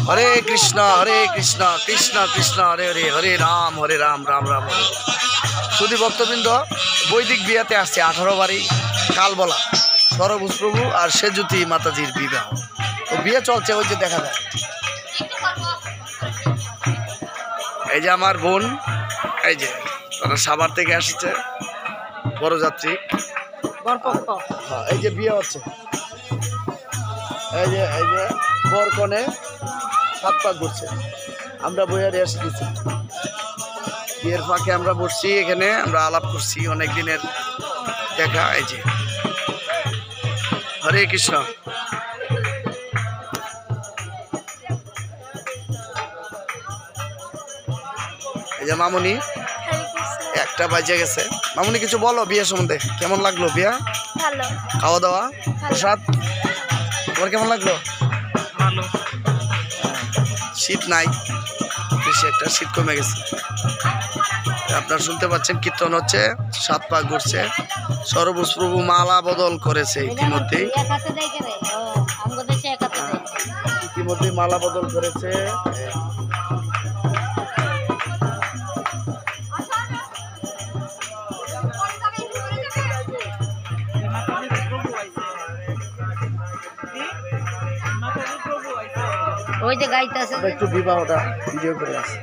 হরে কৃষ্ণ কৃষ্ণ কৃষ্ণ হরে হরে, হরে রাম রাম রাম হরে। শুধু ভক্তবৃন্দ বৈদিক বিয়াতে আসছে 18 বাড়ি কালবলা সরভুজ প্রভু আর সেজুতি মাতাজির বিবাহ। তো বিয়ে চলছে, ওই যে দেখা যায়। এই যে আমার বোন, এই যে তারা সাভার থেকে আসছে বরযাত্রী। হ্যাঁ, এই যে বিয়ে হচ্ছে, এই যে বর কনে 7 পাক ঘুরছে। আমরা বইয়ারে এসে দিচ্ছি, বিয়ের ফাঁকে আমরা বসছি এখানে, আমরা আলাপ করছি অনেক দিনের দেখা। এই যে হরে কৃষ্ণ। এই যে মামুনি, 1টা বাজে গেছে। মামুনি কিছু বলো বিয়ে সম্বন্ধে, কেমন লাগলো বিয়া? ভালো। খাওয়া দাওয়া প্রসাদ তোমার কেমন লাগলো? ভালো। শীত নাই, বেশি একটা শীত কমে গেছে। আপনারা শুনতে পাচ্ছেন কীর্তন হচ্ছে, 7 পাক ঘুরছে। সরভুজ প্রভু মালা বদল করেছে ইতিমধ্যেই, মালা বদল করেছে। ওই যে গাইতেছে, একটু বিবাহটা ভিডিও করে আছে।